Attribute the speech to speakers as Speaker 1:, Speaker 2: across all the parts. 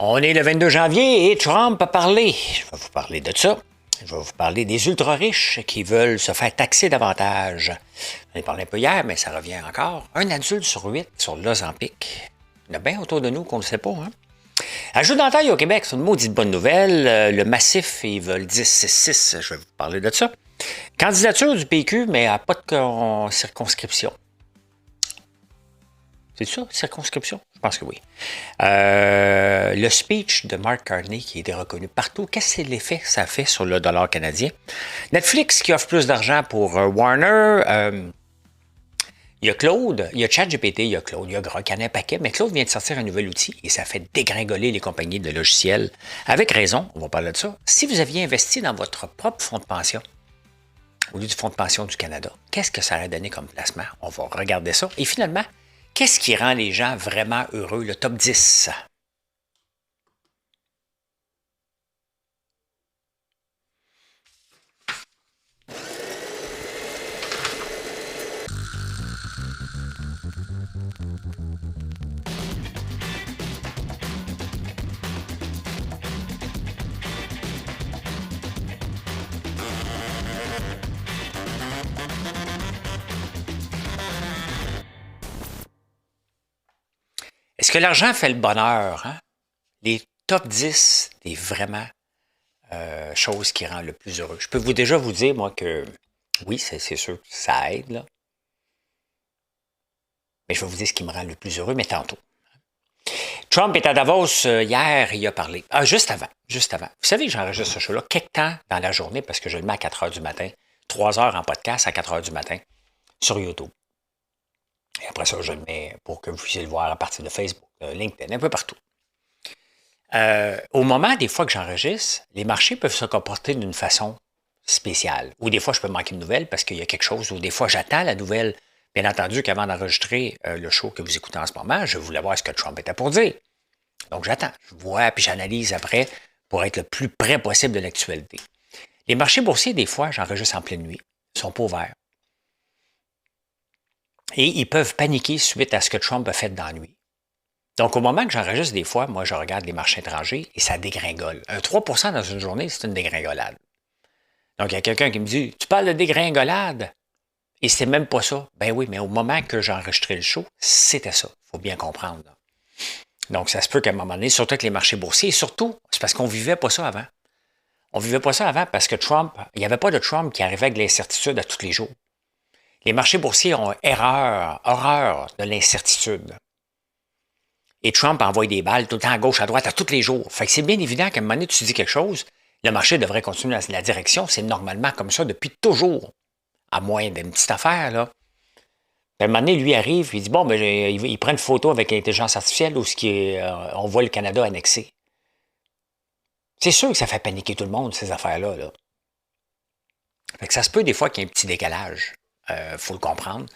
Speaker 1: On est le 22 janvier et Trump a parlé. Je vais vous parler de ça. Je vais vous parler des ultra-riches qui veulent se faire taxer davantage. On en a parlé un peu hier, mais ça revient encore. Un adulte sur 8 sur l'Ozempic. Il y en a bien autour de nous qu'on ne le sait pas. Hein? Ajout d'entaille au Québec, c'est une maudite bonne nouvelle. Le massif, ils veulent 10-6-6. Je vais vous parler de ça. Candidature du PQ, mais à pas de circonscription. C'est ça, circonscription? Je pense que oui. Le speech de Mark Carney qui a été reconnu partout, qu'est-ce que l'effet que ça fait sur le dollar canadien? Netflix qui offre plus d'argent pour Warner. Il y a Claude, il y a ChatGPT, il y a Claude, il y a Grok, il y en a un paquet, mais Claude vient de sortir un nouvel outil et ça fait dégringoler les compagnies de logiciels. Avec raison, on va parler de ça. Si vous aviez investi dans votre propre fonds de pension, au lieu du fonds de pension du Canada, qu'est-ce que ça aurait donné comme placement? On va regarder ça. Et finalement, qu'est-ce qui rend les gens vraiment heureux? Le top 10. Est-ce que l'argent fait le bonheur? Hein? Les top 10 des vraiment choses qui rendent le plus heureux. Je peux déjà vous dire, moi, que oui, c'est sûr, ça aide, là. Mais je vais vous dire ce qui me rend le plus heureux, mais tantôt. Trump est à Davos hier, il a parlé. Ah, juste avant. Vous savez que j'enregistre ce show-là quelque temps dans la journée parce que je le mets à 4 heures du matin, 3 heures en podcast à 4 heures du matin sur YouTube. Et après ça, je le mets pour que vous puissiez le voir à partir de Facebook, LinkedIn, un peu partout. Au moment des fois que j'enregistre, les marchés peuvent se comporter d'une façon spéciale. Ou des fois, je peux manquer une nouvelle parce qu'il y a quelque chose, ou des fois, j'attends la nouvelle. Bien entendu qu'avant d'enregistrer le show que vous écoutez en ce moment, je voulais voir ce que Trump était pour dire. Donc, j'attends. Je vois, puis j'analyse après pour être le plus près possible de l'actualité. Les marchés boursiers, des fois, j'enregistre en pleine nuit. Ils sont pas ouverts. Et ils peuvent paniquer suite à ce que Trump a fait dans la nuit. Donc, au moment que j'enregistre des fois, moi, je regarde les marchés étrangers et ça dégringole. Un 3% dans une journée, c'est une dégringolade. Donc, il y a quelqu'un qui me dit « Tu parles de dégringolade? » Et c'est même pas ça. Ben oui, mais au moment que j'ai enregistré le show, c'était ça. Il faut bien comprendre. Là. Donc, ça se peut qu'à un moment donné, surtout avec les marchés boursiers, et surtout, c'est parce qu'on vivait pas ça avant. On vivait pas ça avant parce que Trump, il n'y avait pas de Trump qui arrivait avec l'incertitude à tous les jours. Les marchés boursiers ont horreur de l'incertitude. Et Trump envoie des balles tout le temps à gauche, à droite, à tous les jours. Fait que c'est bien évident qu'à un moment donné, tu dis quelque chose, le marché devrait continuer la direction. C'est normalement comme ça depuis toujours. À moins d'une petite affaire, là. À un moment donné, lui arrive, il dit, bon, ben, il prend une photo avec l'intelligence artificielle où on voit le Canada annexé. C'est sûr que ça fait paniquer tout le monde, ces affaires-là. Là. Fait que ça se peut des fois qu'il y ait un petit décalage. Faut le comprendre.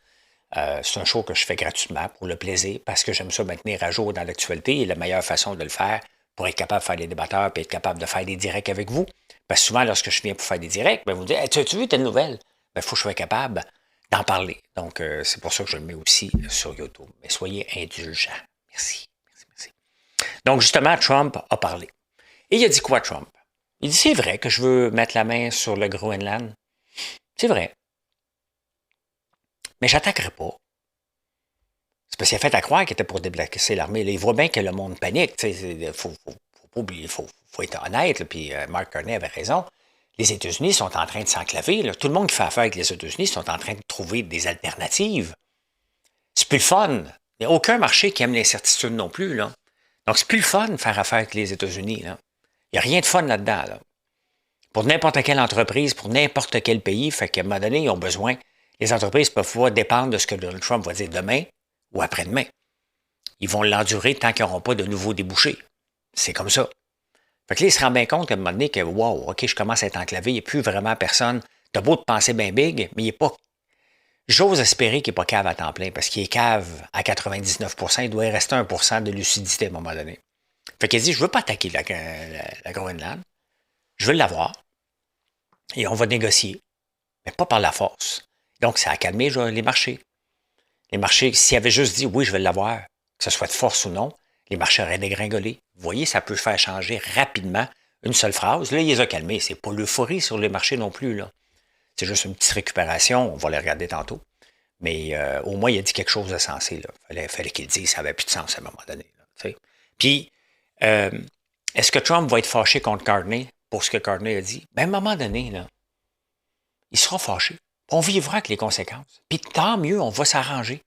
Speaker 1: C'est un show que je fais gratuitement pour le plaisir, parce que j'aime ça maintenir à jour dans l'actualité et la meilleure façon de le faire pour être capable de faire des débatteurs et être capable de faire des directs avec vous. Parce que souvent, lorsque je viens pour faire des directs, ben, vous me dites, hey, tu as vu telle nouvelle? Il faut que je sois capable d'en parler. Donc, c'est pour ça que je le mets aussi sur YouTube. Mais soyez indulgents. Merci. Donc, justement, Trump a parlé. Et il a dit quoi, Trump? Il dit, c'est vrai que je veux mettre la main sur le Groenland. C'est vrai. Mais j'attaquerai pas. C'est parce qu'il a fait à croire qu'il était pour déplacer l'armée. Là, il voit bien que le monde panique. Il faut pas oublier, faut être honnête. Là, puis Mark Carney avait raison. Les États-Unis sont en train de s'enclaver. Là. Tout le monde qui fait affaire avec les États-Unis sont en train de trouver des alternatives. C'est plus le fun. Il n'y a aucun marché qui aime l'incertitude non plus. Là. Donc, c'est plus le fun de faire affaire avec les États-Unis. Là. Il n'y a rien de fun là-dedans. Là. Pour n'importe quelle entreprise, pour n'importe quel pays, fait qu'à un moment donné, ils ont besoin. Les entreprises peuvent pouvoir dépendre de ce que Donald Trump va dire demain ou après-demain. Ils vont l'endurer tant qu'ils n'auront pas de nouveaux débouchés. C'est comme ça. Fait que là, il se rend bien compte qu'à un moment donné, que wow, OK, je commence à être enclavé, il n'y a plus vraiment personne. T'as beau de penser bien big, mais il n'est pas. J'ose espérer qu'il n'est pas cave à temps plein, parce qu'il est cave à 99%, il doit y rester 1% de lucidité à un moment donné. Fait qu'il dit, je ne veux pas attaquer la Groenland, je veux l'avoir, et on va négocier, mais pas par la force. Donc, ça a calmé les marchés. Les marchés, s'ils avaient juste dit, oui, je vais l'avoir, que ce soit de force ou non, les marchés auraient dégringolé. Vous voyez, ça peut faire changer rapidement une seule phrase. Là, il les a calmés. C'est pas l'euphorie sur les marchés non plus, là. C'est juste une petite récupération. On va les regarder tantôt. Mais au moins, il a dit quelque chose de sensé. Fallait qu'il dise, ça n'avait plus de sens à un moment donné. Là, puis, est-ce que Trump va être fâché contre Carney pour ce que Carney a dit? Ben, à un moment donné, là, il sera fâché. On vivra avec les conséquences. Puis tant mieux, on va s'arranger.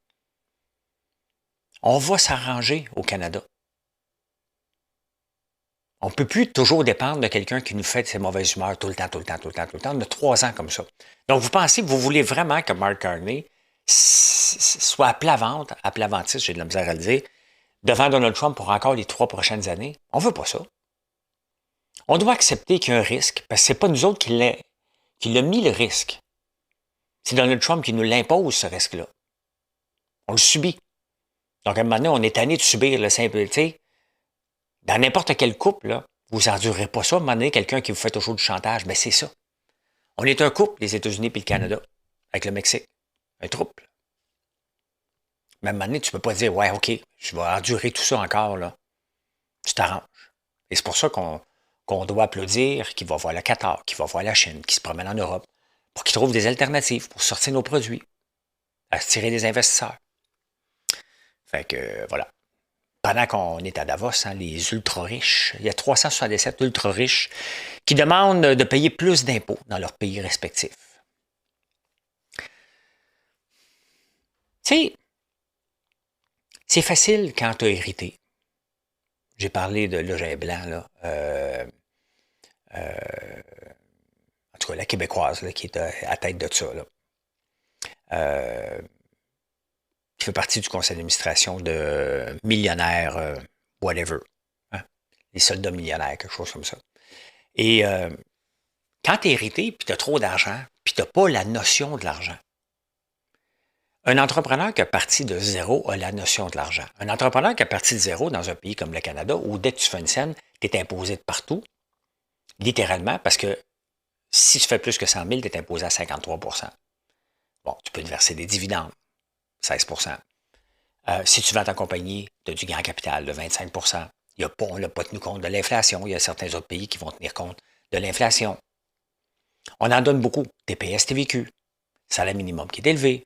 Speaker 1: On va s'arranger au Canada. On ne peut plus toujours dépendre de quelqu'un qui nous fait de ses mauvaises humeurs tout le temps, tout le temps, tout le temps, tout le temps. On a 3 ans comme ça. Donc, vous pensez que vous voulez vraiment que Mark Carney soit à plat ventre, à plat ventre, j'ai de la misère à le dire, devant Donald Trump pour encore les 3 prochaines années? On ne veut pas ça. On doit accepter qu'il y a un risque, parce que ce n'est pas nous autres qui l'a mis le risque. C'est Donald Trump qui nous l'impose, ce risque-là. On le subit. Donc, à un moment donné, on est tanné de subir le simple, tu sais. Dans n'importe quel couple, là, vous n'endurerez pas ça. À un moment donné, quelqu'un qui vous fait toujours du chantage, ben c'est ça. On est un couple, les États-Unis et le Canada, avec le Mexique. Un trouble. Mais à un moment donné, tu ne peux pas dire, ouais, OK, je vais endurer tout ça encore, là. Tu t'arranges. Et c'est pour ça qu'on doit applaudir qu'il va voir le Qatar, qu'il va voir la Chine, qu'il se promène en Europe, pour qu'ils trouvent des alternatives pour sortir nos produits, attirer des investisseurs. Fait que, voilà. Pendant qu'on est à Davos, hein, les ultra-riches, il y a 367 ultra-riches qui demandent de payer plus d'impôts dans leurs pays respectifs. Tu sais, c'est facile quand tu as hérité. J'ai parlé de l'Ogin Blanc, là. En tout cas, la Québécoise, là, qui est à tête de ça, là. Qui fait partie du conseil d'administration de millionnaires, whatever. Hein? Les soldats millionnaires, quelque chose comme ça. Et quand tu es hérité, puis tu as trop d'argent, puis tu n'as pas la notion de l'argent. Un entrepreneur qui a parti de zéro a la notion de l'argent. Un entrepreneur qui a parti de zéro dans un pays comme le Canada, où dès que tu fais une scène, tu es imposé de partout, littéralement, parce que si tu fais plus que 100 000, tu es imposé à 53 %. Bon, tu peux te verser des dividendes, 16 %. Si tu vends ta compagnie, tu as du gain capital de 25 %. On n'a pas tenu compte de l'inflation. Il y a certains autres pays qui vont tenir compte de l'inflation. On en donne beaucoup. TPS, TVQ, salaire minimum qui est élevé,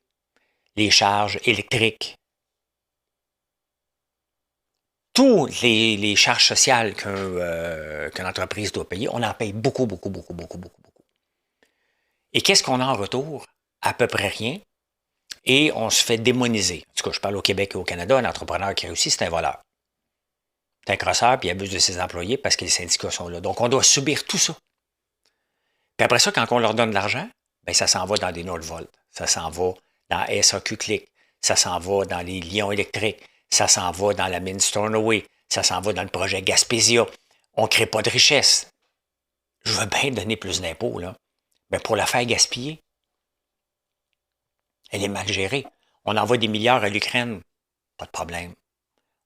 Speaker 1: les charges électriques, toutes les charges sociales qu'une entreprise doit payer, on en paye beaucoup, beaucoup, beaucoup, beaucoup, beaucoup, beaucoup. Et qu'est-ce qu'on a en retour? À peu près rien. Et on se fait démoniser. En tout cas, je parle au Québec et au Canada, un entrepreneur qui réussit, c'est un voleur. C'est un crosseur, puis il abuse de ses employés parce que les syndicats sont là. Donc, on doit subir tout ça. Puis après ça, quand on leur donne de l'argent, bien, ça s'en va dans des Nordvolt. Ça s'en va dans SAQ Click. Ça s'en va dans les lions électriques. Ça s'en va dans la mine Stornoway. Ça s'en va dans le projet Gaspésia. On ne crée pas de richesse. Je veux bien donner plus d'impôts, là. Mais pour la faire gaspiller, elle est mal gérée. On envoie des milliards à l'Ukraine. Pas de problème.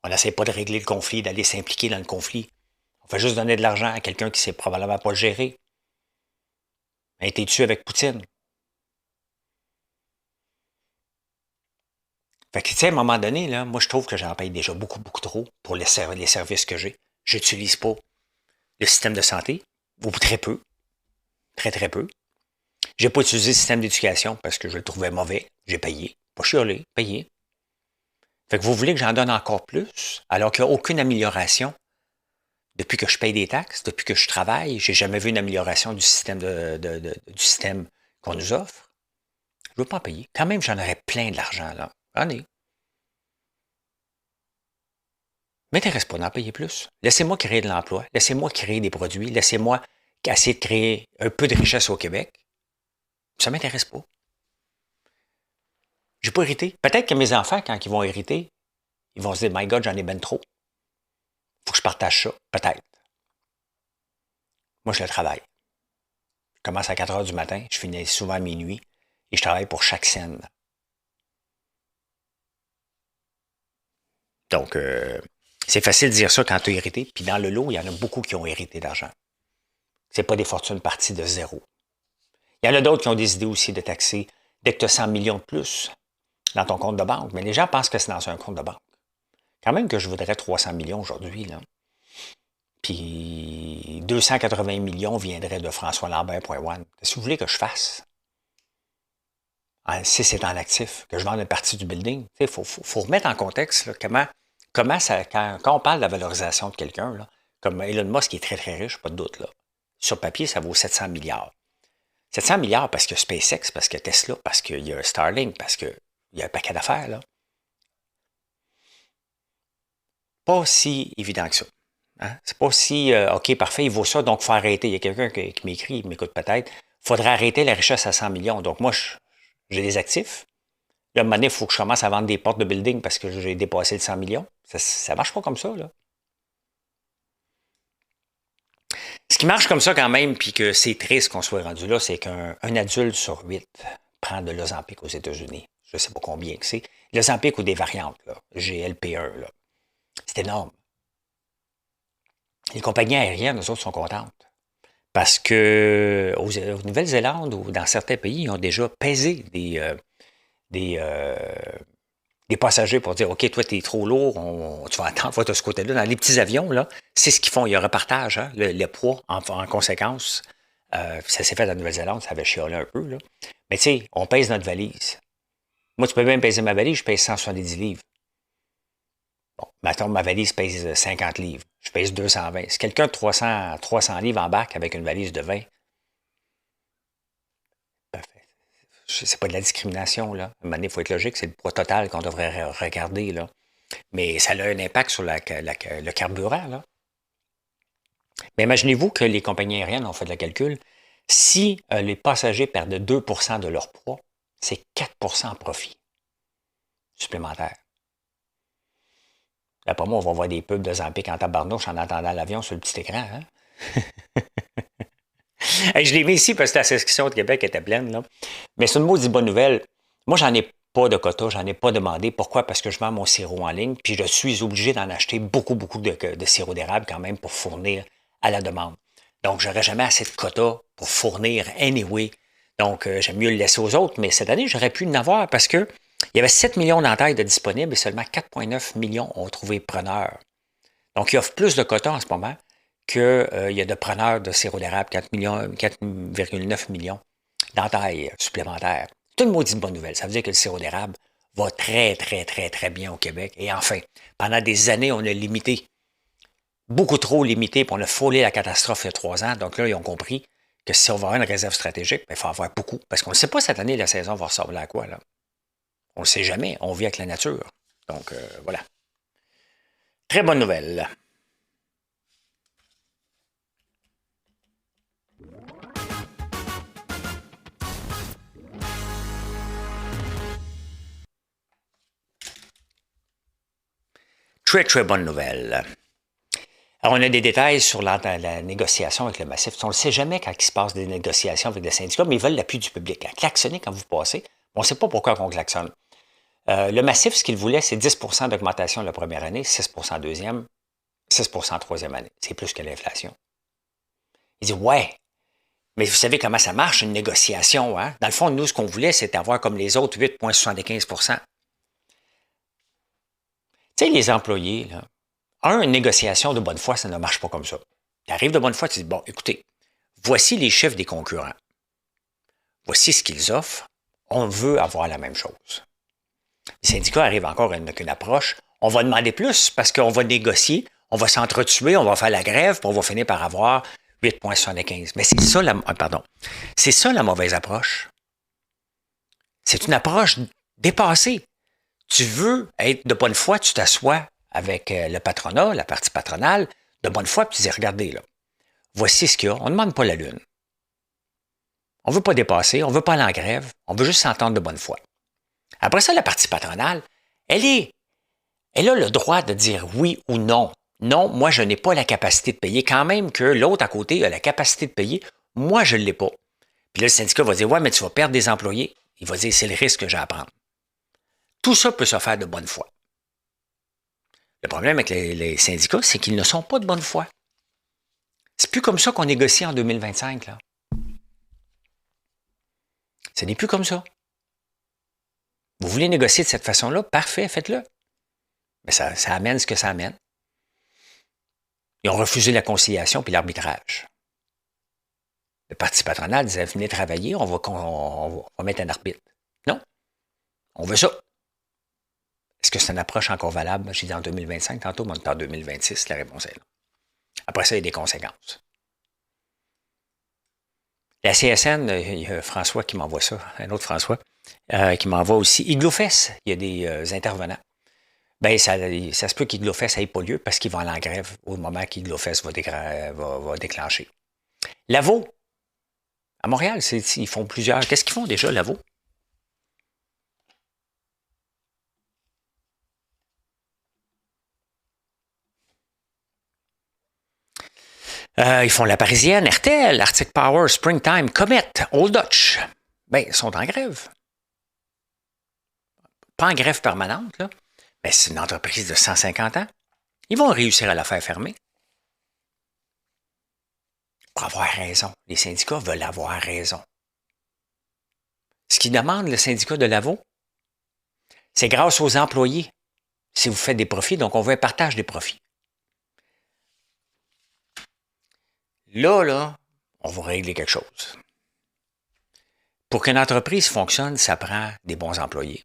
Speaker 1: On n'essaie pas de régler le conflit, d'aller s'impliquer dans le conflit. On fait juste donner de l'argent à quelqu'un qui ne sait probablement pas le gérer. Mais t'es-tu avec Poutine? Fait que, tu sais, à un moment donné, là, moi, je trouve que j'en paye déjà beaucoup, beaucoup trop pour les services que j'ai. Je n'utilise pas le système de santé, ou très peu. Très, très peu. J'ai pas utilisé le système d'éducation parce que je le trouvais mauvais. J'ai payé. Pas chiolé, payé. Fait que vous voulez que j'en donne encore plus, alors qu'il n'y a aucune amélioration depuis que je paye des taxes, depuis que je travaille. J'ai jamais vu une amélioration du système du système qu'on nous offre. Je ne veux pas en payer. Quand même, j'en aurais plein de l'argent, là. J'en ai. M'intéresse pas d'en payer plus. Laissez-moi créer de l'emploi. Laissez-moi créer des produits. Laissez-moi essayer de créer un peu de richesse au Québec. Ça m'intéresse pas. J'ai pas hérité. Peut-être que mes enfants, quand ils vont hériter, ils vont se dire, My God, j'en ai ben trop. Faut que je partage ça. Peut-être. Moi, je le travaille. Je commence à 4 heures du matin, je finis souvent à minuit et je travaille pour chaque scène. Donc, c'est facile de dire ça quand tu as hérité. Puis dans le lot, il y en a beaucoup qui ont hérité d'argent. C'est pas des fortunes parties de zéro. Il y en a d'autres qui ont décidé aussi de taxer dès que tu as 100 millions de plus dans ton compte de banque. Mais les gens pensent que c'est dans un compte de banque. Quand même que je voudrais 300 millions aujourd'hui, là. Puis 280 millions viendraient de François Lambert.one. Qu'est-ce que vous voulez que je fasse? Si c'est en actif, que je vende une partie du building. Il faut remettre en contexte là, comment ça, quand on parle de la valorisation de quelqu'un, là, comme Elon Musk qui est très très riche, pas de doute, là. Sur papier, ça vaut 700 milliards. 700 milliards parce que SpaceX, parce que Tesla, parce qu'il y a Starlink, parce qu'il y a un paquet d'affaires, là. Pas si évident que ça. Hein? C'est pas si, OK, parfait, il vaut ça, donc il faut arrêter. Il y a quelqu'un qui m'écrit, il m'écoute peut-être. Il faudrait arrêter la richesse à 100 millions. Donc moi, j'ai des actifs. Là, à un moment donné, il faut que je commence à vendre des portes de building parce que j'ai dépassé le 100 millions. Ça marche pas comme ça, là. Ce qui marche comme ça quand même, puis que c'est triste qu'on soit rendu là, c'est qu'un adulte sur 8 prend de l'Ozempic aux États-Unis. Je ne sais pas combien que c'est. L'Ozempic ou des variantes, là, GLP-1, là. C'est énorme. Les compagnies aériennes, eux autres, sont contentes. Parce que aux Nouvelle-Zélande ou dans certains pays, ils ont déjà pesé des passagers pour dire OK, toi, tu es trop lourd, tu vas attendre, va de ce côté-là. Dans les petits avions, là, c'est ce qu'ils font. Il y a un repartage, hein, le poids en conséquence. Ça s'est fait dans la Nouvelle-Zélande, ça avait chiolé un peu. Là. Mais tu sais, on pèse notre valise. Moi, tu peux même peser ma valise, je pèse 170 livres. Bon, mettons, ma valise pèse 50 livres. Je pèse 220. Si quelqu'un de 300 livres embarque avec une valise de 20, c'est pas de la discrimination, là. À un moment donné, il faut être logique, c'est le poids total qu'on devrait regarder, là. Mais ça a un impact sur le carburant, là. Mais imaginez-vous que les compagnies aériennes ont fait le calcul. Si les passagers perdent 2 de leur poids, c'est 4 en profit supplémentaire. D'après moi, on va voir des pubs de Zampic en tabarnouche en attendant l'avion sur le petit écran. Hein? Hey, je l'ai mis ici parce que la section de Québec était pleine. Là. Mais c'est une maudite bonne nouvelle. Moi, j'en ai pas de quota, j'en ai pas demandé. Pourquoi? Parce que je vends mon sirop en ligne, puis je suis obligé d'en acheter beaucoup de sirop d'érable quand même pour fournir à la demande. Donc, j'aurais jamais assez de quota pour fournir anyway. Donc, j'aime mieux le laisser aux autres, mais cette année, j'aurais pu en avoir parce que il y avait 7 millions d'entailles de disponibles et seulement 4,9 millions ont trouvé preneur. Donc, il offre plus de quota en ce moment qu'il y a de preneurs de sirop d'érable, 4,9 millions d'entailles supplémentaires. C'est une maudite bonne nouvelle. Ça veut dire que le sirop d'érable va très, très, très, très bien au Québec. Et enfin, pendant des années, on a limité, beaucoup trop limité, puis on a frôlé la catastrophe il y a 3 ans. Donc là, ils ont compris que si on va avoir une réserve stratégique, il faut avoir beaucoup. Parce qu'on ne sait pas cette année, la saison va ressembler à quoi. Là. On ne le sait jamais. On vit avec la nature. Donc, voilà. Très bonne nouvelle. Très, très bonne nouvelle. Alors, on a des détails sur la négociation avec le massif. On ne sait jamais quand il se passe des négociations avec des syndicats, mais ils veulent l'appui du public. À klaxonner quand vous passez, on ne sait pas pourquoi on klaxonne. Le massif, ce qu'il voulait, c'est 10 d'augmentation la première année, 6 deuxième, 6 troisième année. C'est plus que l'inflation. Il dit, ouais, mais vous savez comment ça marche, une négociation. Hein? Dans le fond, nous, ce qu'on voulait, c'est avoir comme les autres 8,75 %. Tu sais, les employés, là, une négociation de bonne foi, ça ne marche pas comme ça. Tu arrives de bonne foi, tu dis, bon, écoutez, voici les chiffres des concurrents. Voici ce qu'ils offrent. On veut avoir la même chose. Les syndicats arrivent encore avec une approche. On va demander plus parce qu'on va négocier, on va s'entretuer, on va faire la grève, puis on va finir par avoir 8,75. Mais c'est ça c'est ça la mauvaise approche. C'est une approche dépassée. Tu veux être de bonne foi, tu t'assois avec le patronat, la partie patronale, de bonne foi, puis tu dis, regardez, là, voici ce qu'il y a. On ne demande pas la lune. On ne veut pas dépasser, on ne veut pas aller en grève, on veut juste s'entendre de bonne foi. Après ça, la partie patronale, elle a le droit de dire oui ou non. Non, moi, je n'ai pas la capacité de payer. Quand même que l'autre à côté a la capacité de payer, moi, je ne l'ai pas. Puis là, le syndicat va dire, ouais, mais tu vas perdre des employés. Il va dire, c'est le risque que j'ai à prendre. Tout ça peut se faire de bonne foi. Le problème avec les syndicats, c'est qu'ils ne sont pas de bonne foi. C'est plus comme ça qu'on négocie en 2025, là. Ce n'est plus comme ça. Vous voulez négocier de cette façon-là? Parfait, faites-le. Mais ça amène ce que ça amène. Ils ont refusé la conciliation puis l'arbitrage. Le parti patronal disait, venez travailler, on va mettre un arbitre. Non, on veut ça. Est-ce que c'est une approche encore valable? J'ai dit en 2025, tantôt, mais on est en 2026, la réponse est là. Après ça, il y a des conséquences. La CSN, il y a François qui m'envoie ça, un autre François, qui m'envoie aussi Iglofest, il y a des intervenants. Ben, ça se peut qu'Iglofest n'ait pas lieu parce qu'ils vont aller en grève au moment qu'Iglofest va déclencher. Lavaux, à Montréal, ils font plusieurs. Qu'est-ce qu'ils font déjà, Lavaux? Ils font la Parisienne, RTL, Arctic Power, Springtime, Comet, Old Dutch. Ben, ils sont en grève. Pas en grève permanente, là. Ben, c'est une entreprise de 150 ans. Ils vont réussir à la faire fermer. Pour avoir raison. Les syndicats veulent avoir raison. Ce qu'ils demandent, le syndicat de Lavaux, c'est grâce aux employés. Si vous faites des profits, donc on veut un partage des profits. Là, on va régler quelque chose. Pour qu'une entreprise fonctionne, ça prend des bons employés.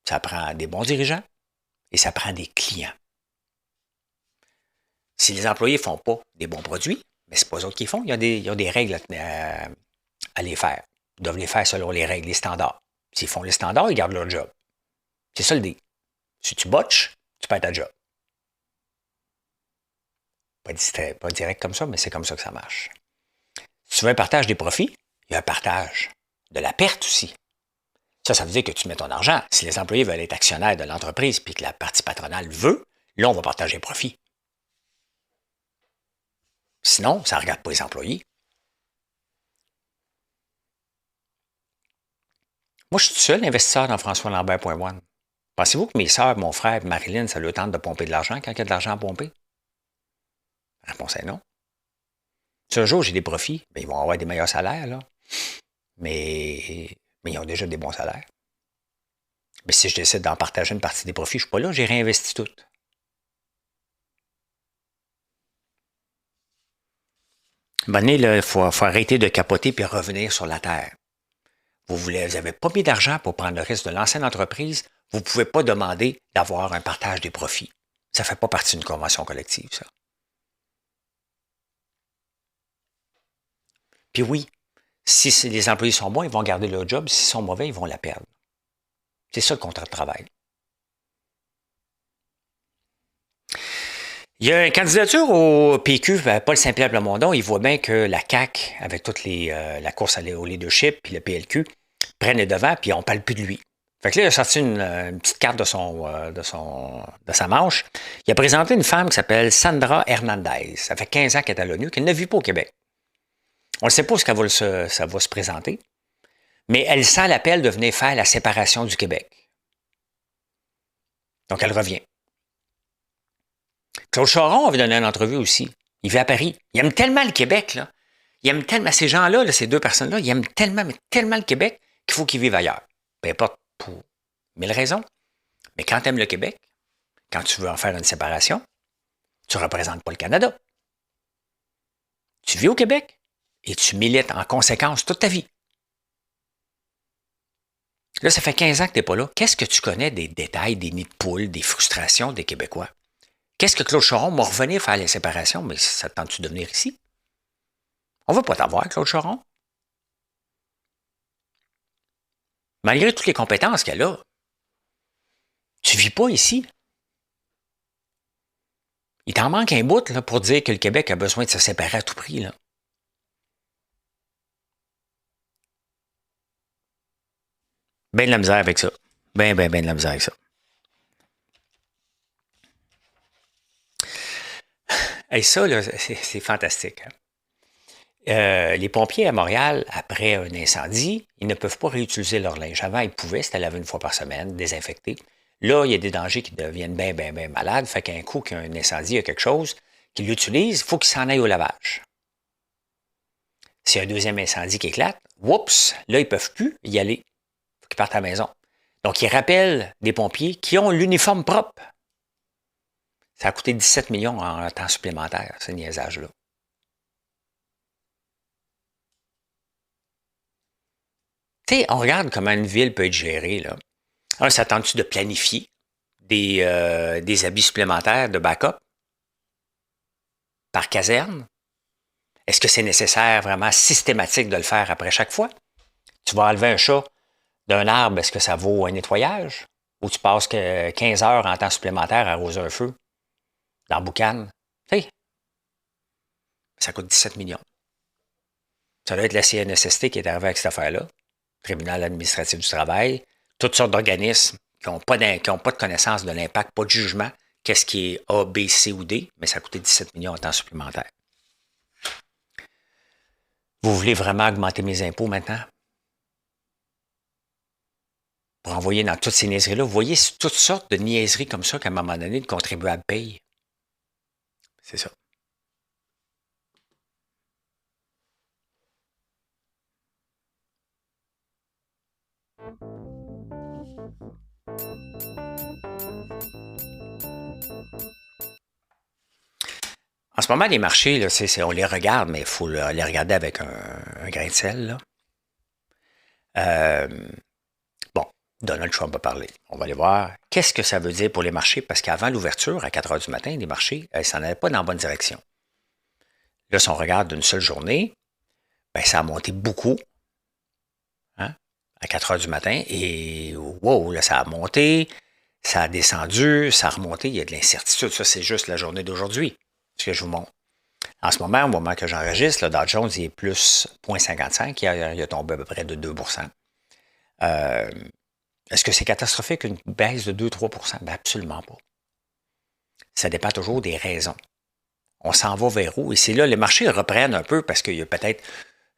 Speaker 1: Ça prend des bons dirigeants et ça prend des clients. Si les employés ne font pas des bons produits, mais ce n'est pas eux autres qui les font, il y a des règles à les faire. Ils doivent les faire selon les règles, les standards. S'ils font les standards, ils gardent leur job. C'est ça le deal. Si tu botches, tu perds ta job. Pas direct comme ça, mais c'est comme ça que ça marche. Si tu veux un partage des profits, il y a un partage de la perte aussi. Ça veut dire que tu mets ton argent. Si les employés veulent être actionnaires de l'entreprise puis que la partie patronale veut, là, on va partager les profits. Sinon, ça ne regarde pas les employés. Moi, je suis tout seul investisseur dans François Lambert.one. Pensez-vous que mes sœurs, mon frère et Marilyn, ça leur tente de pomper de l'argent quand il y a de l'argent à pomper? La réponse est non. Si un jour j'ai des profits, bien, ils vont avoir des meilleurs salaires, là. Mais ils ont déjà des bons salaires. Mais si je décide d'en partager une partie des profits, je ne suis pas là, j'ai réinvesti tout. À un moment donné, il faut arrêter de capoter puis revenir sur la terre. Vous n'avez pas mis d'argent pour prendre le risque de lancer une entreprise, vous ne pouvez pas demander d'avoir un partage des profits. Ça ne fait pas partie d'une convention collective, ça. Puis oui, si les employés sont bons, ils vont garder leur job. S'ils sont mauvais, ils vont la perdre. C'est ça le contrat de travail. Il y a une candidature au PQ, Paul Saint-Pierre Plamondon, il voit bien que la CAQ, avec toute la course au leadership, puis le PLQ, prennent les devants, puis on ne parle plus de lui. Fait que là, il a sorti une petite carte de sa manche. Il a présenté une femme qui s'appelle Sandra Hernandez. Ça fait 15 ans qu'elle est à l'ONU, qu'elle ne vit pas au Québec. On ne sait pas où ça va se présenter, mais elle sent l'appel de venir faire la séparation du Québec. Donc, elle revient. Claude Charron avait donné une entrevue aussi. Il vit à Paris. Il aime tellement le Québec, là. Il aime tellement ces gens-là, ces deux personnes-là, ils aiment tellement, mais tellement le Québec qu'il faut qu'ils vivent ailleurs. Peu importe pour 1000 raisons. Mais quand tu aimes le Québec, quand tu veux en faire une séparation, tu ne représentes pas le Canada. Tu vis au Québec et tu milites en conséquence toute ta vie. Là, ça fait 15 ans que tu n'es pas là. Qu'est-ce que tu connais des détails, des nids de poules, des frustrations des Québécois? Qu'est-ce que Claude Charron m'a revenir faire les séparations? Mais ça te tente-tu de venir ici? On ne va pas t'avoir, Claude Charron. Malgré toutes les compétences qu'elle a, tu ne vis pas ici. Il t'en manque un bout là, pour dire que le Québec a besoin de se séparer à tout prix. Là. Ben de la misère avec ça. Ben de la misère avec ça. Et ça, là, c'est fantastique. Hein? Les pompiers à Montréal, après un incendie, ils ne peuvent pas réutiliser leur linge. Avant, ils pouvaient, c'était lavé une fois par semaine, désinfecté. Là, il y a des dangers qui deviennent bien malades. Fait qu'un coup qu'il y a un incendie, il y a quelque chose qu'ils l'utilisent, il faut qu'ils s'en aillent au lavage. S'il y a un deuxième incendie qui éclate, oups, là, ils ne peuvent plus y aller. Il faut qu'ils partent à la maison. Donc, ils rappellent des pompiers qui ont l'uniforme propre. Ça a coûté 17 millions en temps supplémentaire, ce niaisage-là. Tu sais, on regarde comment une ville peut être gérée, là. Ça tente-tu de planifier des habits supplémentaires de backup par caserne? Est-ce que c'est nécessaire vraiment systématique de le faire après chaque fois? Tu vas enlever un chat d'un arbre, est-ce que ça vaut un nettoyage? Ou tu passes que 15 heures en temps supplémentaire à arroser un feu dans la boucane? Tu sais, ça coûte 17 millions. Ça doit être la CNSST qui est arrivée avec cette affaire-là. Tribunal administratif du travail. Toutes sortes d'organismes qui n'ont pas de connaissance de l'impact, pas de jugement. Qu'est-ce qui est A, B, C ou D? Mais ça a coûté 17 millions en temps supplémentaire. Vous voulez vraiment augmenter mes impôts maintenant? Pour envoyer dans toutes ces niaiseries-là, vous voyez toutes sortes de niaiseries comme ça qu'à un moment donné, le contribuable paye. C'est ça. En ce moment, les marchés, là, on les regarde, mais il faut les regarder avec un grain de sel. Là. Bon, Donald Trump a parlé. On va aller voir qu'est-ce que ça veut dire pour les marchés, parce qu'avant l'ouverture, à 4 heures du matin, les marchés, ça n'allait pas dans la bonne direction. Là, si on regarde d'une seule journée, ben, ça a monté beaucoup hein, à 4 heures du matin, et wow, là, ça a monté, ça a descendu, ça a remonté, il y a de l'incertitude. Ça, c'est juste la journée d'aujourd'hui, ce que je vous montre. En ce moment, au moment que j'enregistre, le Dow Jones il est plus 0,55, il a tombé à peu près de 2 Est-ce que c'est catastrophique une baisse de 2-3 ben absolument pas. Ça dépend toujours des raisons. On s'en va vers où? Et c'est là, les marchés reprennent un peu parce qu'il y a peut-être,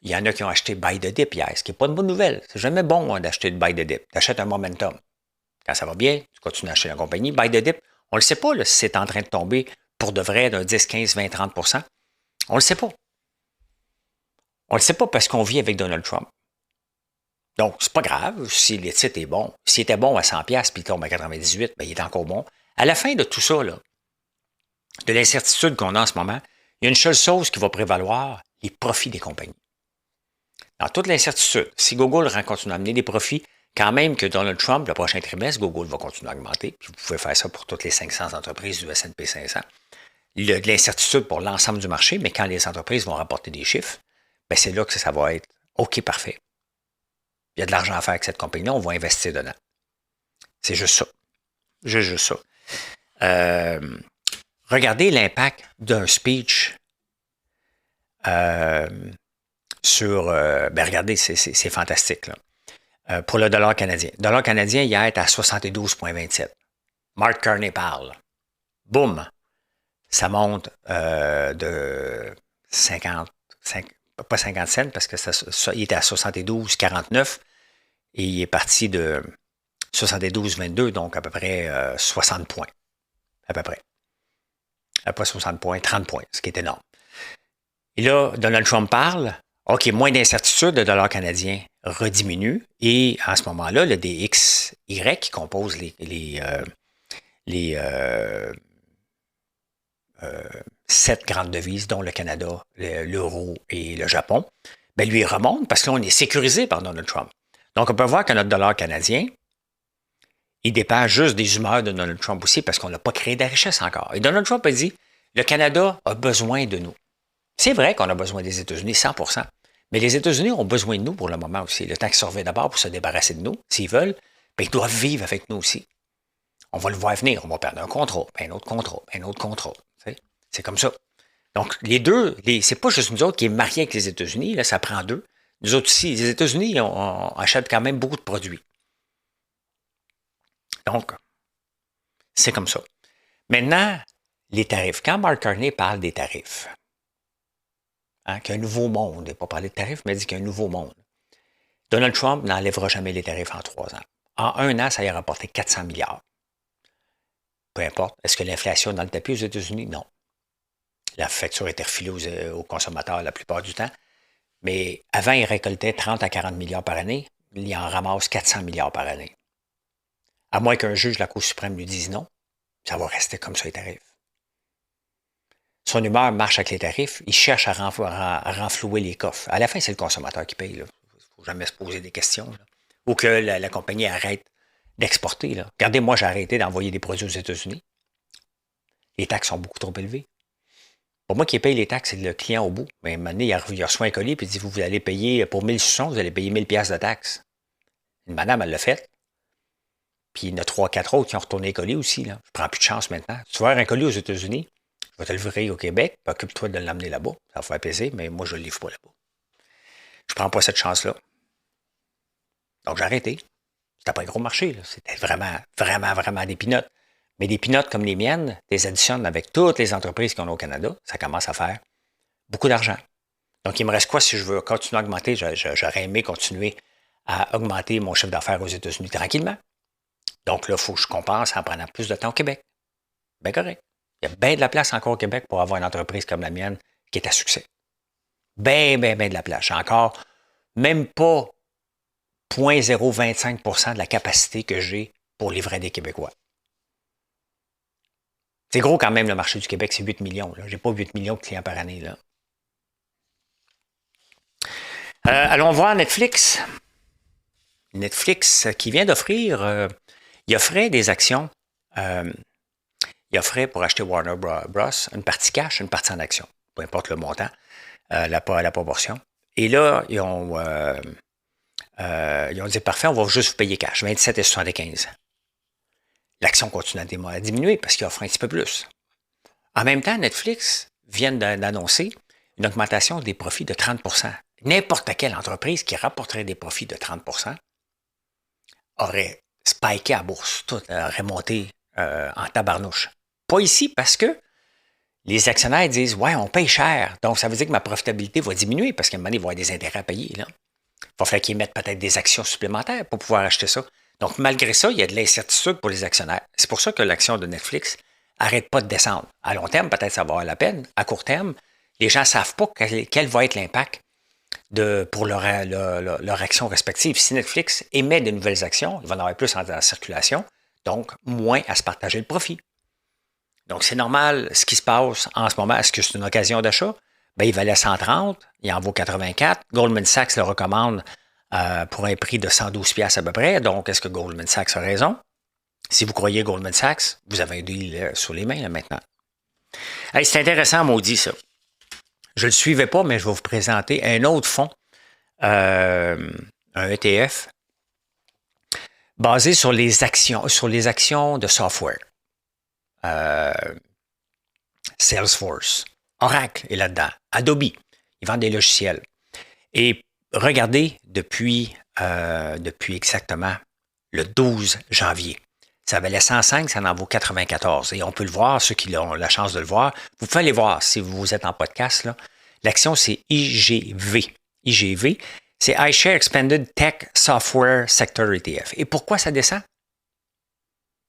Speaker 1: il y en a qui ont acheté buy the dip hier, ce qui n'est pas une bonne nouvelle. C'est jamais bon hein, d'acheter de buy the dip. Tu achètes un momentum. Quand ça va bien, tu continues à acheter la compagnie. Buy the dip, on ne le sait pas là, si c'est en train de tomber pour de vrai d'un 10, 15, 20, 30 On ne le sait pas. On ne le sait pas parce qu'on vit avec Donald Trump. Donc, c'est pas grave si le titre est bon. S'il était bon à 100$ puis il tombe à 98, ben, il est encore bon. À la fin de tout ça, là, de l'incertitude qu'on a en ce moment, il y a une seule chose qui va prévaloir, les profits des compagnies. Dans toute l'incertitude, si Google continue à amener des profits, quand même que Donald Trump, le prochain trimestre, Google va continuer à augmenter, puis vous pouvez faire ça pour toutes les 500 entreprises du S&P 500. Il y a de l'incertitude pour l'ensemble du marché, mais quand les entreprises vont rapporter des chiffres, ben c'est là que ça va être OK, parfait. Il y a de l'argent à faire avec cette compagnie-là, on va investir dedans. C'est juste ça. Juste ça. Regardez l'impact d'un speech sur... regardez, c'est fantastique. Là. Pour le dollar canadien. Le dollar canadien, hier, est à 72,27. Mark Carney parle. Boum! Ça monte de 50, pas 50 cents, parce que il était à 72,49 et il est parti de 72,22, donc à peu près 60 points. À peu près. Pas 60 points, 30 points, ce qui est énorme. Et là, Donald Trump parle. OK, moins d'incertitude, le dollar canadien rediminue. Et en ce moment-là, le DXY qui compose les 7 grandes devises, dont le Canada, l'euro et le Japon, ben lui, il remonte parce qu'on est sécurisé par Donald Trump. Donc, on peut voir que notre dollar canadien, il dépend juste des humeurs de Donald Trump aussi parce qu'on n'a pas créé de la richesse encore. Et Donald Trump a dit, le Canada a besoin de nous. C'est vrai qu'on a besoin des États-Unis, 100%. Mais les États-Unis ont besoin de nous pour le moment aussi. Le temps qu'ils se reviennent d'abord pour se débarrasser de nous, s'ils veulent, ben, ils doivent vivre avec nous aussi. On va le voir venir. On va perdre un contrat, un autre contrat, un autre contrat. C'est comme ça. Donc, les deux, c'est pas juste nous autres qui est mariés avec les États-Unis, là, ça prend deux. Nous autres aussi, les États-Unis, on achète quand même beaucoup de produits. Donc, c'est comme ça. Maintenant, les tarifs. Quand Mark Carney parle des tarifs, qu'il y a un nouveau monde, il n'a pas parlé de tarifs, mais il dit qu'il y a un nouveau monde. Donald Trump n'enlèvera jamais les tarifs en 3 ans. En 1 an, ça y a rapporté 400 milliards. Peu importe. Est-ce que l'inflation est dans le tapis aux États-Unis? Non. La facture était refilée aux consommateurs la plupart du temps. Mais avant, il récoltait 30 à 40 milliards par année. Il en ramasse 400 milliards par année. À moins qu'un juge de la Cour suprême lui dise non, ça va rester comme ça, les tarifs. son humeur marche avec les tarifs, il cherche à renflouer les coffres. À la fin, c'est le consommateur qui paye. Il ne faut jamais se poser des questions. Là. Ou que la compagnie arrête d'exporter. Là. Regardez, moi, j'ai arrêté d'envoyer des produits aux États-Unis. Les taxes sont beaucoup trop élevées. Pour moi, qui paye les taxes, c'est le client au bout. Mais à un moment donné, il reçoit un colis et il dit, vous allez payer, pour 1600, vous allez payer 1000$ de taxes. Une madame, elle l'a fait. Puis il y en a 3-4 autres qui ont retourné les colis aussi. Là. Je prends plus de chance maintenant. Tu vas avoir un colis aux États-Unis, je vais te le livrer au Québec, puis occupe-toi de l'amener là-bas. Ça va faire plaisir, mais moi, je ne le livre pas là-bas. Je ne prends pas cette chance-là. Donc, j'ai arrêté. C'était pas un gros marché. Là. C'était vraiment, vraiment, vraiment des pinottes. Mais des pinottes comme les miennes, tu les additionnes avec toutes les entreprises qu'on a au Canada, ça commence à faire beaucoup d'argent. Donc, il me reste quoi si je veux continuer à augmenter? J'aurais aimé continuer à augmenter mon chiffre d'affaires aux États-Unis tranquillement. Donc là, il faut que je compense en prenant plus de temps au Québec. Bien correct. Il y a bien de la place encore au Québec pour avoir une entreprise comme la mienne qui est à succès. Bien, bien, bien de la place. J'ai encore même pas 0,025% de la capacité que j'ai pour livrer des Québécois. C'est gros quand même, le marché du Québec, c'est 8 millions. Je n'ai pas 8 millions de clients par année. Là. Allons voir Netflix. Netflix qui vient d'offrir, il offrait des actions. Il offrait pour acheter Warner Bros. Une partie cash, une partie en action. Peu importe le montant, la proportion. Et là, ils ont dit, parfait, on va juste vous payer cash, 27,75. L'action continue à diminuer parce qu'il offre un petit peu plus. En même temps, Netflix vient d'annoncer une augmentation des profits de 30%. N'importe quelle entreprise qui rapporterait des profits de 30% aurait spiké à bourse, tout aurait monté en tabarnouche. Pas ici parce que les actionnaires disent « Ouais, on paye cher, donc ça veut dire que ma profitabilité va diminuer parce qu'à un moment donné, il va y avoir des intérêts à payer. Là. Il va falloir qu'ils mettent peut-être des actions supplémentaires pour pouvoir acheter ça. Donc, malgré ça, il y a de l'incertitude pour les actionnaires. C'est pour ça que l'action de Netflix n'arrête pas de descendre. À long terme, peut-être ça va avoir la peine. À court terme, les gens ne savent pas quel va être l'impact pour leur action respective. Si Netflix émet de nouvelles actions, il va en avoir plus en circulation, donc moins à se partager le profit. Donc, c'est normal ce qui se passe en ce moment. Est-ce que c'est une occasion d'achat? Bien, il valait 130, il en vaut 84. Goldman Sachs le recommande pour un prix de 112$ à peu près. Donc, est-ce que Goldman Sachs a raison? Si vous croyez Goldman Sachs, vous avez un deal sur les mains là, maintenant. Hey, c'est intéressant, maudit, ça. Je ne le suivais pas, mais je vais vous présenter un autre fonds, un ETF, basé sur les actions de software. Salesforce, Oracle est là-dedans, Adobe, ils vendent des logiciels. Et regardez, depuis exactement le 12 janvier, ça valait 105, ça en vaut 94. Et on peut le voir, ceux qui ont la chance de le voir. Vous pouvez aller voir si vous êtes en podcast. Là. L'action, c'est IGV. IGV, c'est iShare Expanded Tech Software Sector ETF. Et pourquoi ça descend?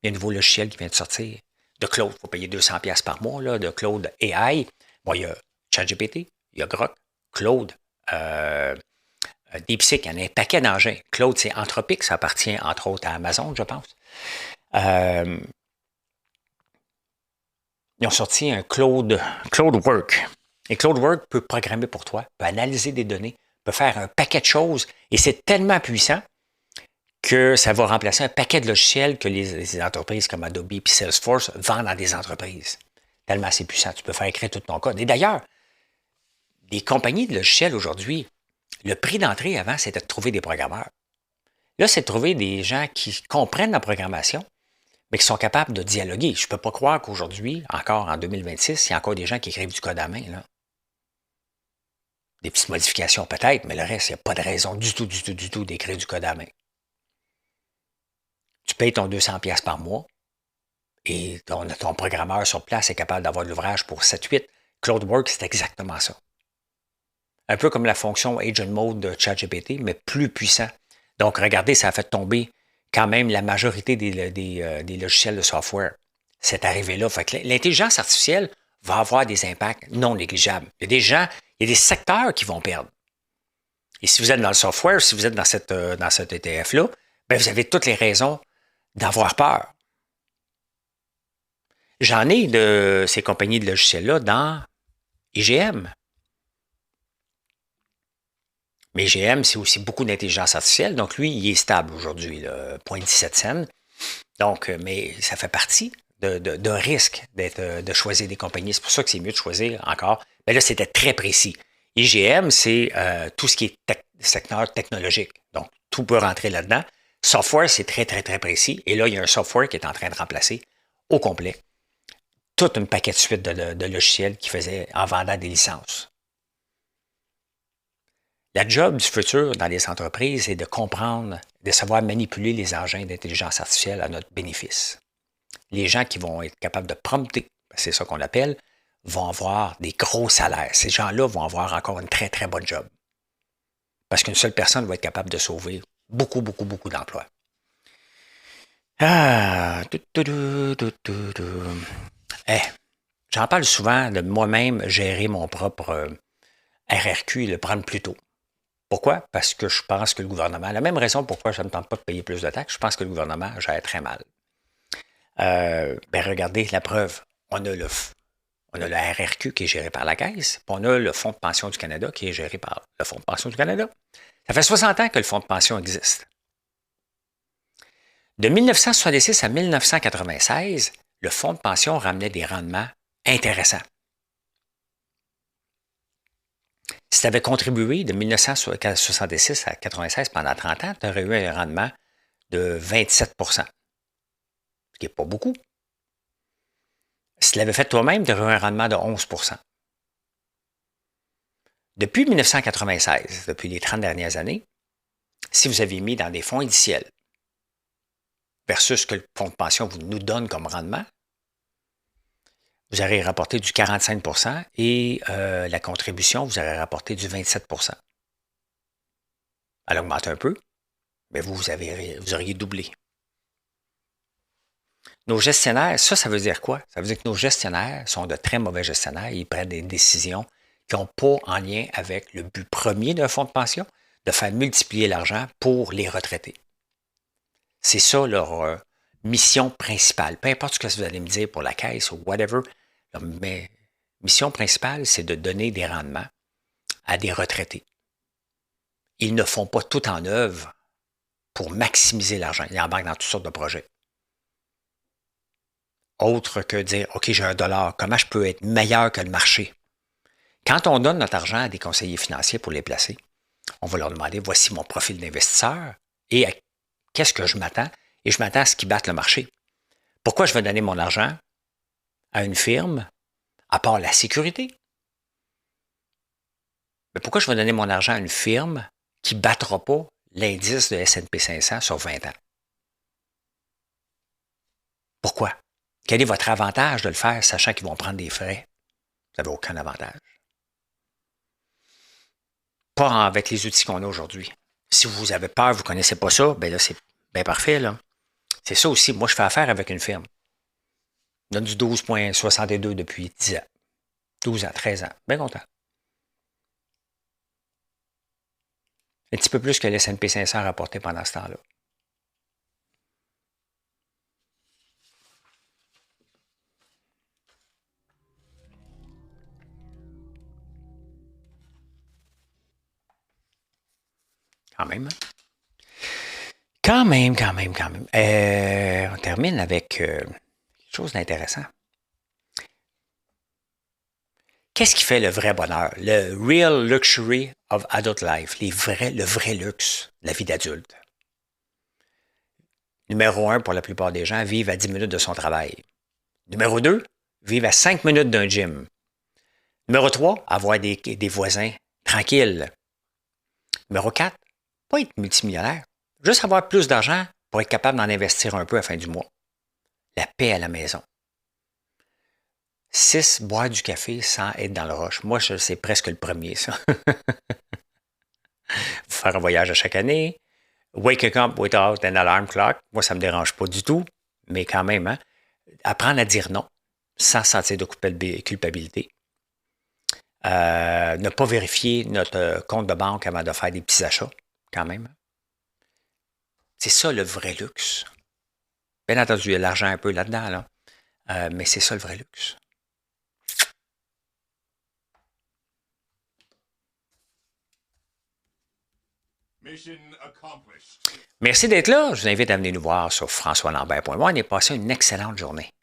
Speaker 1: Il y a un nouveau logiciel qui vient de sortir. De Claude, il faut payer 200$ par mois, là, de Claude AI. Bon, il y a ChatGPT, il y a Grok, Claude, DeepSeek, il y en a un paquet d'engins. Claude, c'est Anthropic, ça appartient entre autres à Amazon, je pense. Ils ont sorti un CloudWork. Et CloudWork peut programmer pour toi, peut analyser des données, peut faire un paquet de choses. Et c'est tellement puissant que ça va remplacer un paquet de logiciels que les entreprises comme Adobe et Salesforce vendent dans des entreprises. Tellement c'est puissant, tu peux faire écrire tout ton code. Et d'ailleurs, les compagnies de logiciels aujourd'hui, le prix d'entrée avant, c'était de trouver des programmeurs. Là, c'est de trouver des gens qui comprennent la programmation, mais qui sont capables de dialoguer. Je ne peux pas croire qu'aujourd'hui, encore en 2026, il y a encore des gens qui écrivent du code à main. Là. Des petites modifications peut-être, mais le reste, il n'y a pas de raison du tout d'écrire du code à main. Tu payes ton 200$ par mois et ton programmeur sur place est capable d'avoir de l'ouvrage pour 7-8. CloudWorks, c'est exactement ça. Un peu comme la fonction Agent Mode de ChatGPT, mais plus puissant. Donc, regardez, ça a fait tomber quand même la majorité des logiciels de software. C'est arrivé là. Fait que l'intelligence artificielle va avoir des impacts non négligeables. Il y a des gens, il y a des secteurs qui vont perdre. Et si vous êtes dans le software, si vous êtes dans cet ETF-là, bien, vous avez toutes les raisons d'avoir peur. J'en ai de ces compagnies de logiciels-là dans IGM. Mais IGM, c'est aussi beaucoup d'intelligence artificielle. Donc, lui, il est stable aujourd'hui, 0,17 cents. Donc, mais ça fait partie d'un risque de choisir des compagnies. C'est pour ça que c'est mieux de choisir encore. Mais là, c'était très précis. IGM, c'est tout ce qui est secteur technologique. Donc, tout peut rentrer là-dedans. Software, c'est très, très, très précis. Et là, il y a un software qui est en train de remplacer au complet tout un paquet de suite de logiciels qui faisaient en vendant des licences. La job du futur dans les entreprises, c'est de comprendre, de savoir manipuler les engins d'intelligence artificielle à notre bénéfice. Les gens qui vont être capables de prompter, c'est ça qu'on appelle, vont avoir des gros salaires. Ces gens-là vont avoir encore une très, très bonne job. Parce qu'une seule personne va être capable de sauver beaucoup, beaucoup, beaucoup d'emplois. Ah, j'en parle souvent de moi-même gérer mon propre RRQ et le prendre plus tôt. Pourquoi? Parce que je pense que le gouvernement, la même raison pourquoi je ne tente pas de payer plus de taxes, je pense que le gouvernement gère très mal. Regardez la preuve. On a le RRQ qui est géré par la Caisse, puis on a le Fonds de pension du Canada qui est géré par le Fonds de pension du Canada. Ça fait 60 ans que le Fonds de pension existe. De 1966 à 1996, le Fonds de pension ramenait des rendements intéressants. Si tu avais contribué de 1966 à 1996 pendant 30 ans, tu aurais eu un rendement de 27 ce qui n'est pas beaucoup. Si tu l'avais fait toi-même, tu aurais eu un rendement de 11 Depuis 1996, depuis les 30 dernières années, si vous aviez mis dans des fonds indiciels versus ce que le fonds de pension vous nous donne comme rendement, vous aurez rapporté du 45 et la contribution, vous aurez rapporté du 27 Elle augmente un peu, mais vous auriez doublé. Nos gestionnaires, ça veut dire quoi? Ça veut dire que nos gestionnaires sont de très mauvais gestionnaires. Ils prennent des décisions qui n'ont pas en lien avec le but premier d'un fonds de pension, de faire multiplier l'argent pour les retraités. C'est ça leur mission principale. Peu importe ce que vous allez me dire pour la caisse ou whatever, leur mission principale, c'est de donner des rendements à des retraités. Ils ne font pas tout en œuvre pour maximiser l'argent. Ils embarquent dans toutes sortes de projets. Autre que dire, OK, j'ai $1, comment je peux être meilleur que le marché? Quand on donne notre argent à des conseillers financiers pour les placer, on va leur demander, voici mon profil d'investisseur et qu'est-ce que je m'attends? Et je m'attends à ce qu'ils battent le marché. Pourquoi je vais donner mon argent à une firme, à part la sécurité? Mais pourquoi je vais donner mon argent à une firme qui ne battra pas l'indice de S&P 500 sur 20 ans? Pourquoi? Quel est votre avantage de le faire, sachant qu'ils vont prendre des frais? Vous n'avez aucun avantage. Pas avec les outils qu'on a aujourd'hui. Si vous avez peur, vous ne connaissez pas ça, bien là, c'est bien parfait. Là. C'est ça aussi. Moi, je fais affaire avec une firme. Je donne du 12,62 depuis 10 ans. 12 ans, 13 ans. Bien content. Un petit peu plus que le S&P 500 rapporté pendant ce temps-là. Quand même. Quand même. On termine avec quelque chose d'intéressant. Qu'est-ce qui fait le vrai bonheur? Le real luxury of adult life. Le vrai luxe de la vie d'adulte. Numéro 1, pour la plupart des gens, vivent à 10 minutes de son travail. Numéro 2, vivent à 5 minutes d'un gym. Numéro 3, avoir des voisins tranquilles. Numéro 4, pas être multimillionnaire. Juste avoir plus d'argent pour être capable d'en investir un peu à la fin du mois. La paix à la maison. 6, boire du café sans être dans le rush. Moi, c'est presque le premier, ça. Faire un voyage à chaque année. Wake up without an alarm clock. Moi, ça ne me dérange pas du tout. Mais quand même, hein, apprendre à dire non sans sentir de culpabilité. Ne pas vérifier notre compte de banque avant de faire des petits achats, quand même. C'est ça le vrai luxe. Bien entendu, il y a l'argent un peu là-dedans. Là. Mais c'est ça le vrai luxe. Merci d'être là. Je vous invite à venir nous voir sur françoislambert.moi et passez une excellente journée.